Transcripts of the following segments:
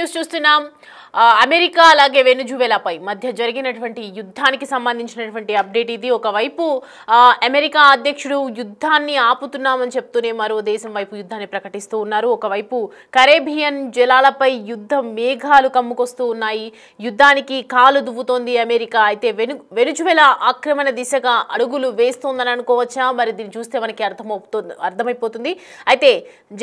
News చూస్తున్నాం. America అలాగే వెనుజువేలాపై మధ్య జరిగినటువంటి యుద్ధానికి సంబంధించినటువంటి అప్డేట్ ఇది. ఒకవైపు అమెరికా అధ్యక్షుడు యుద్ధాన్ని ఆపుతున్నామని చెప్తూనే మరో దేశం వైపు యుద్ధాన్ని ప్రకటిస్తూ ఉన్నారు. ఒకవైపు కరేబియన్ జలాలపై యుద్ధ మేఘాలు కమ్ముకొస్తూ ఉన్నాయి. యుద్ధానికి కాలు దువ్వుతోంది అమెరికా. అయితే వెనుజువేలా ఆక్రమణ దిశగా అడుగులు వేస్తోందని అనుకోవచ్చా? మరి దీన్ని చూస్తే మనకి అర్థమైపోతుంది. అయితే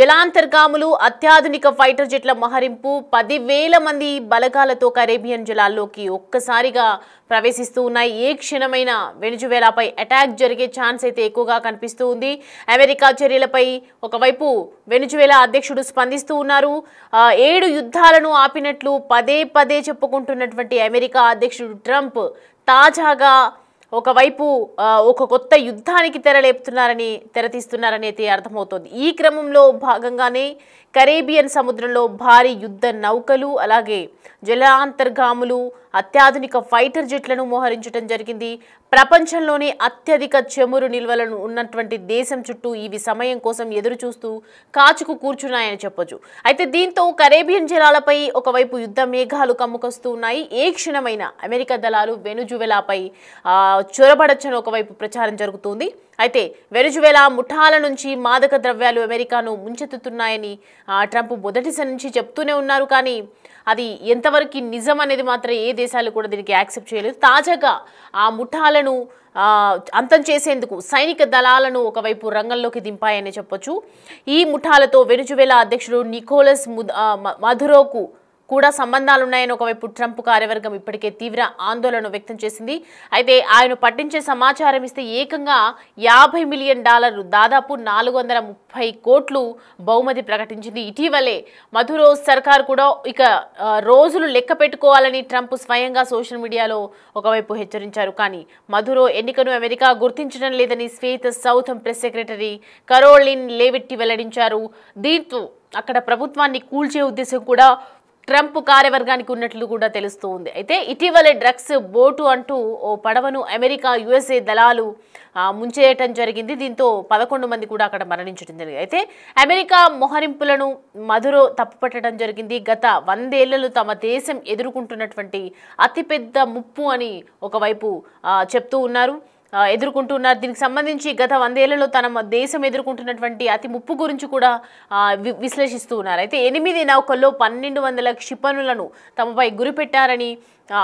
జలాంతర్గాములు, అత్యాధునిక ఫైటర్ జెట్ల మహరింపు, 10,000 మంది బలగాలతో కరేబియన్ జలాల్లోకి ఒక్కసారిగా ప్రవేశిస్తూ ఉన్నాయి. ఏ క్షణమైన వెనుజువేలాపై అటాక్ జరిగే ఛాన్స్ అయితే ఎక్కువగా కనిపిస్తూ ఉంది. అమెరికా చర్యలపై ఒకవైపు వెనుజువేలా అధ్యక్షుడు స్పందిస్తూ ఉన్నారు. 7 యుద్ధాలను ఆపినట్లు పదే చెప్పుకుంటున్నటువంటి అమెరికా అధ్యక్షుడు ట్రంప్ తాజాగా ఒకవైపు ఒక కొత్త యుద్ధానికి తెరతీస్తున్నారని అయితే అర్థమవుతోంది. ఈ క్రమంలో భాగంగానే కరేబియన్ సముద్రంలో భారీ యుద్ధ నౌకలు, అలాగే జలాంతర్గాములు, అత్యాధునిక ఫైటర్ జెట్లను మోహరించడం జరిగింది. ప్రపంచంలోనే అత్యధిక చమురు నిల్వలను ఉన్నటువంటి దేశం చుట్టూ ఇవి సమయం కోసం ఎదురు చూస్తూ కాచుకు కూర్చున్నాయని చెప్పొచ్చు. అయితే దీంతో కరేబియన్ జలాలపై ఒకవైపు యుద్ధ మేఘాలు కమ్ముకొస్తూ ఉన్నాయి. ఏ క్షణమైన అమెరికా దళాలు వెనుజువేలాపై చొరబడచ్చని ఒకవైపు ప్రచారం జరుగుతుంది. అయితే వెనుజువేలా ముఠాల నుంచి మాదక ద్రవ్యాలు అమెరికాను ముంచెత్తుతున్నాయని ట్రంప్ మొదటి నుంచి చెప్తూనే ఉన్నారు. కానీ అది ఎంతవరకు నిజం అనేది మాత్రం ఏ దేశాలు కూడా దీనికి యాక్సెప్ట్ చేయలేదు. తాజాగా ఆ ముఠాలను అంతం చేసేందుకు సైనిక దళాలను ఒకవైపు రంగంలోకి దింపాయని చెప్పొచ్చు. ఈ ముఠాలతో వెనుజువేలా అధ్యక్షుడు నికోలస్ మదురోకు కూడా సంబంధాలున్నాయని ఒకవైపు ట్రంప్ కార్యవర్గం ఇప్పటికే తీవ్ర ఆందోళన వ్యక్తం చేసింది. అయితే ఆయన పట్టించే సమాచారం ఇస్తే ఏకంగా $50 మిలియన్, దాదాపు 430 కోట్లు బహుమతి ప్రకటించింది. ఇటీవలే మధురో సర్కార్ కూడా ఇక రోజులు లెక్క పెట్టుకోవాలని ట్రంప్ స్వయంగా సోషల్ మీడియాలో ఒకవైపు హెచ్చరించారు. కానీ మధురో ఎన్నికను అమెరికా గుర్తించడం లేదని శ్వేత సౌథం ప్రెస్ సెక్రటరీ కరోలిన్ లెవిట్ వెల్లడించారు. దీంతో అక్కడ ప్రభుత్వాన్ని కూల్చే ఉద్దేశం కూడా ట్రంప్ కార్యవర్గానికి ఉన్నట్లు కూడా తెలుస్తూ ఉంది. అయితే ఇటీవలే డ్రగ్స్ బోటు అంటూ ఓ పడవను అమెరికా USA దళాలు ముంచేయటం జరిగింది. దీంతో 11 మంది కూడా అక్కడ మరణించడం జరిగింది. అయితే అమెరికా మోహరింపులను మధురో తప్పుపట్టడం జరిగింది. గత 100 ఏళ్లలో తమ దేశం ఎదుర్కొంటున్నటువంటి అతిపెద్ద ముప్పు అని ఒకవైపు చెప్తూ ఉన్నారు. దీనికి సంబంధించి గత 100 ఏళ్లలో తన దేశం ఎదుర్కొంటున్నటువంటి అతి ముప్పు గురించి కూడా విశ్లేషిస్తూ ఉన్నారు. అయితే 8 నౌకల్లో 1200 క్షిపణులను తమపై గురిపెట్టారని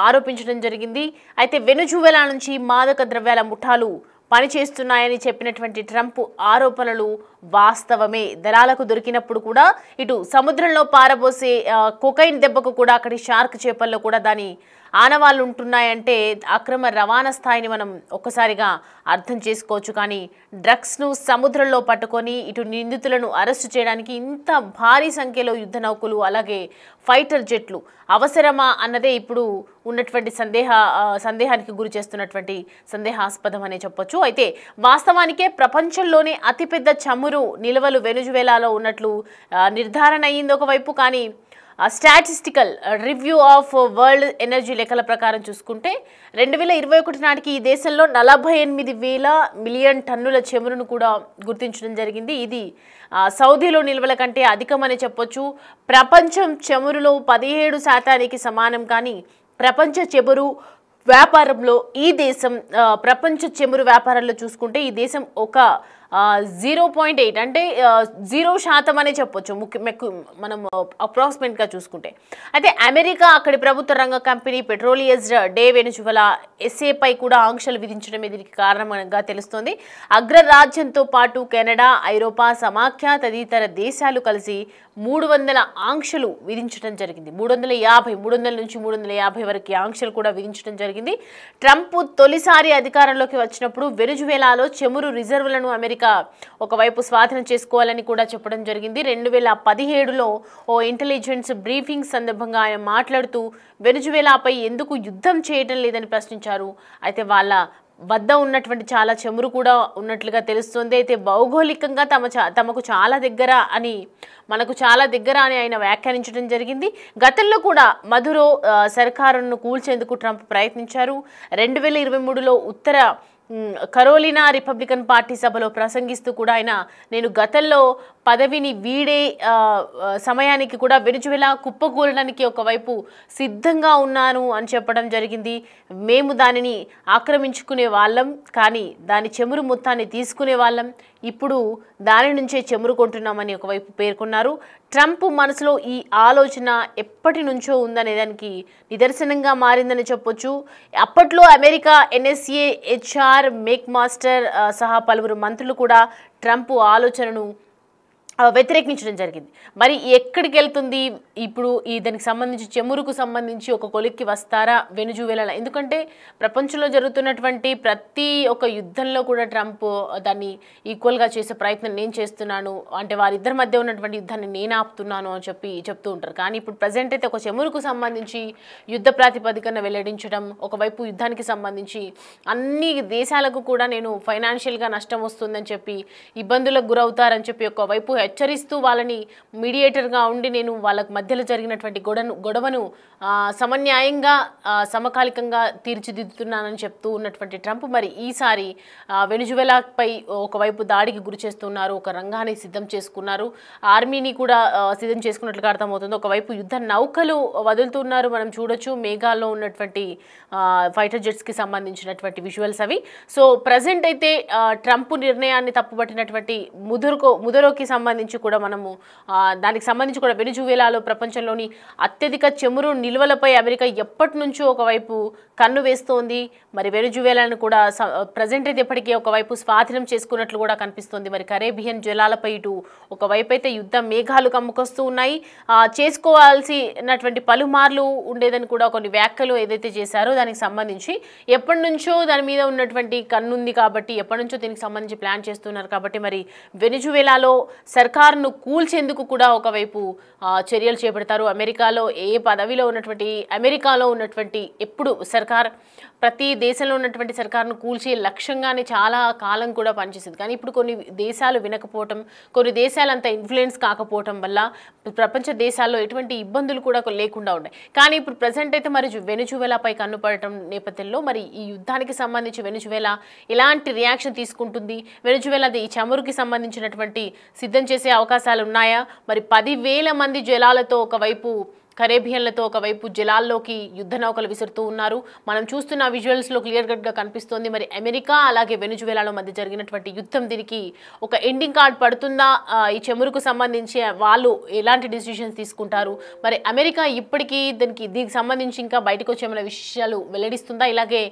ఆరోపించడం జరిగింది. అయితే వెనుజువేలా నుంచి మాదక ద్రవ్యాల ముఠాలు పనిచేస్తున్నాయని చెప్పినటువంటి ట్రంప్ ఆరోపణలు వాస్తవమే. దళాలకు దొరికినప్పుడు కూడా ఇటు సముద్రంలో పారబోసే కొకైన్ దెబ్బకు కూడా అక్కడి షార్క్ చేపల్లో కూడా దాని ఆనవాళ్ళు ఉంటున్నాయంటే అక్రమ రవాణా స్థాయిని మనం ఒక్కసారిగా అర్థం చేసుకోవచ్చు. కానీ డ్రగ్స్ను సముద్రంలో పట్టుకొని ఇటు నిందితులను అరెస్టు చేయడానికి ఇంత భారీ సంఖ్యలో యుద్ధ నౌకలు, అలాగే ఫైటర్ జెట్లు అవసరమా అన్నదే ఇప్పుడు ఉన్నటువంటి సందేహానికి గురి చేస్తున్నటువంటి సందేహాస్పదం అనే చెప్పొచ్చు. అయితే వాస్తవానికే ప్రపంచంలోనే అతిపెద్ద చమురు నిల్వలు వెనుజువేలాలో ఉన్నట్లు నిర్ధారణ అయ్యింది ఒకవైపు. కానీ statistical review of world energy లెక్కల ప్రకారం చూసుకుంటే 2021 నాటికి ఈ దేశంలో 48,000 మిలియన్ టన్నుల చమురును కూడా గుర్తించడం జరిగింది. ఇది సౌదీలో నిల్వల కంటే అధికమని చెప్పొచ్చు. ప్రపంచం చమురులో 17% సమానం. కానీ ప్రపంచ చమురు వ్యాపారంలో ఈ దేశం ప్రపంచ చమురు వ్యాపారంలో చూసుకుంటే ఈ దేశం ఒక 0.8 అంటే 0% అనే చెప్పొచ్చు మనం అప్రాక్సిమేట్గా చూసుకుంటే. అయితే అమెరికా అక్కడి ప్రభుత్వ రంగ కంపెనీ పెట్రోలియస్ డే వెనుజువేలా SA పై కూడా ఆంక్షలు విధించడమే దీనికి కారణంగా తెలుస్తోంది. అగ్రరాజ్యంతో పాటు కెనడా, ఐరోపా సమాఖ్య తదితర దేశాలు కలిసి 300 ఆంక్షలు విధించడం జరిగింది. 300 నుంచి 350 వరకు ఆంక్షలు కూడా విధించడం జరిగింది. ట్రంప్ తొలిసారి అధికారంలోకి వచ్చినప్పుడు వెనుజువేలాలో చమురు రిజర్వులను అమెరికా ఒకవైపు స్వాధీనం చేసుకోవాలని కూడా చెప్పడం జరిగింది. 2017లో ఓ ఇంటెలిజెన్స్ బ్రీఫింగ్ సందర్భంగా ఆయన మాట్లాడుతూ వెనుజువేలాపై ఎందుకు యుద్ధం చేయడం లేదని ప్రశ్నించారు. అయితే వాళ్ళ వద్ద ఉన్నటువంటి చాలా చమురు కూడా ఉన్నట్లుగా తెలుస్తుంది. అయితే భౌగోళికంగా తమకు చాలా దగ్గర అని మనకు చాలా దగ్గర అని ఆయన వ్యాఖ్యానించడం జరిగింది. గతంలో కూడా మధురో సర్కారును కూల్చేందుకు ట్రంప్ ప్రయత్నించారు. 2023లో ఉత్తర కరోలినా రిపబ్లికన్ పార్టీ సభలో ప్రసంగిస్తూ కూడా ఆయన నేను గతంలో పదవిని వీడే సమయానికి కూడా వెనుజువేలా కుప్పకూలడానికి ఒకవైపు సిద్ధంగా ఉన్నాను అని చెప్పడం జరిగింది. మేము దానిని ఆక్రమించుకునే వాళ్ళం, కానీ దాని చెమురు మొత్తాన్ని తీసుకునే వాళ్ళం, ఇప్పుడు దాని నుంచే చెమురు కొంటున్నామని ఒకవైపు పేర్కొన్నారు. ట్రంప్ మనసులో ఈ ఆలోచన ఎప్పటి నుంచో ఉందనే దానికి నిదర్శనంగా మారిందని చెప్పొచ్చు. అప్పట్లో America NSA HR make master సహా పలువురు మంత్రులు కూడా ట్రంప్ ఆలోచనను వ్యతిరేకించడం జరిగింది. మరి ఎక్కడికి వెళ్తుంది ఇప్పుడు దానికి సంబంధించి చెమురుకు సంబంధించి ఒక కొలిక్కి వస్తారా వెనుజువేలా? ఎందుకంటే ప్రపంచంలో జరుగుతున్నటువంటి ప్రతి ఒక్క యుద్ధంలో కూడా ట్రంప్ దాన్ని ఈక్వల్గా చేసే ప్రయత్నం నేను చేస్తున్నాను, అంటే వారిద్దరి మధ్య ఉన్నటువంటి యుద్ధాన్ని నేను ఆపుతున్నాను అని చెప్తూ ఉంటారు. కానీ ఇప్పుడు ప్రజెంట్ అయితే ఒక చెమురుకు సంబంధించి యుద్ధ ప్రాతిపదికన వెల్లడించడం, ఒకవైపు యుద్ధానికి సంబంధించి అన్ని దేశాలకు కూడా నేను ఫైనాన్షియల్గా నష్టం వస్తుందని చెప్పి, ఇబ్బందులకు గురవుతారని చెప్పి ఒకవైపు హెచ్చరిస్తూ వాళ్ళని మీడియేటర్గా ఉండి నేను వాళ్ళకి మధ్యలో జరిగినటువంటి గొడవను సమన్యాయంగా సమకాలికంగా తీర్చిదిద్దుతున్నానని చెప్తూ ఉన్నటువంటి ట్రంప్ మరి ఈసారి వెనుజువేలాపై ఒకవైపు దాడికి గురి చేస్తున్నారు, ఒక రంగాన్ని సిద్ధం చేసుకున్నారు, ఆర్మీని కూడా సిద్ధం చేసుకున్నట్లుగా అర్థమవుతుంది. ఒకవైపు యుద్ధ నౌకలు వదులుతున్నారు, మనం చూడొచ్చు మేఘాల్లో ఉన్నటువంటి ఫైటర్ జెట్స్కి సంబంధించినటువంటి విజువల్స్ అవి. సో ప్రజెంట్ అయితే ట్రంప్ నిర్ణయాన్ని తప్పుపట్టినటువంటి ముదరోకి సంబంధించి కూడా మనము దానికి సంబంధించి కూడా వెనుజువేలాలో ప్రపంచంలోని అత్యధిక చెమురు నిల్వలపై అమెరికా ఎప్పటి నుంచో ఒకవైపు కన్ను వేస్తోంది. మరి వెనుజువేలాను కూడా ప్రజెంట్ అయితే ఇప్పటికీ ఒకవైపు స్వాధీనం చేసుకున్నట్లు కూడా కనిపిస్తుంది. మరి కరేబియన్ జలాలపై ఇటు ఒకవైపు అయితే యుద్ధ మేఘాలు కమ్ముకొస్తూ ఉన్నాయి. చేసుకోవాల్సినటువంటి పలుమార్లు ఉండేదని కూడా కొన్ని వ్యాఖ్యలు ఏదైతే చేశారో దానికి సంబంధించి ఎప్పటి నుంచో దాని మీద ఉన్నటువంటి కన్నుంది కాబట్టి, ఎప్పటి నుంచో దీనికి సంబంధించి ప్లాన్ చేస్తున్నారు కాబట్టి మరి వెనుజువేలాలో సర్కారును కూల్చేందుకు కూడా ఒకవైపు చర్యలు చేపడతారు. అమెరికాలో ఏ పదవిలో ఉన్నటువంటి ఎప్పుడు సర్కార్ ప్రతి దేశంలో ఉన్నటువంటి సర్కారును కూల్చే లక్ష్యంగానే చాలా కాలం కూడా పనిచేసింది. కానీ ఇప్పుడు కొన్ని దేశాలు వినకపోవటం, కొన్ని దేశాలు అంత ఇన్ఫ్లుయెన్స్ కాకపోవటం వల్ల ప్రపంచ దేశాల్లో ఎటువంటి ఇబ్బందులు కూడా లేకుండా ఉన్నాయి. కానీ ఇప్పుడు ప్రజెంట్ అయితే మరి వెనుజువేలాపై కన్నుపడటం నేపథ్యంలో మరి ఈ యుద్ధానికి సంబంధించి వెనుజువేలా ఎలాంటి రియాక్షన్ తీసుకుంటుంది, వెనుజువేలా ఈ చమురుకి సంబంధించినటువంటి సిద్ధం చేసే అవకాశాలు ఉన్నాయా? మరి 10,000 మంది జలాలతో ఒకవైపు కరేబియన్లతో ఒకవైపు జలాల్లోకి యుద్ధ నౌకలు విసురుతూ ఉన్నారు. మనం చూస్తున్న విజువల్స్లో క్లియర్ కట్గా కనిపిస్తోంది. మరి అమెరికా అలాగే వెనుజువేలాలో మధ్య జరిగినటువంటి యుద్ధం దీనికి ఒక ఎండింగ్ కార్డ్ పడుతుందా? ఈ చెమురుకు సంబంధించి వాళ్ళు ఎలాంటి డిసిషన్స్ తీసుకుంటారు? మరి అమెరికా ఇప్పటికీ దీనికి సంబంధించి ఇంకా బయటకు వచ్చేమైనా విషయాలు వెల్లడిస్తుందా? ఇలాగే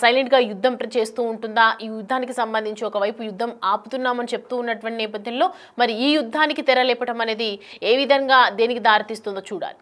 సైలెంట్గా యుద్ధం చేస్తూ ఉంటుందా? ఈ యుద్ధానికి సంబంధించి ఒకవైపు యుద్ధం ఆపుతున్నామని చెప్తూ ఉన్నటువంటి నేపథ్యంలో మరి ఈ యుద్ధానికి తెరలేపటం అనేది ఏ విధంగా దేనికి దారితీస్తుందో చూడాలి.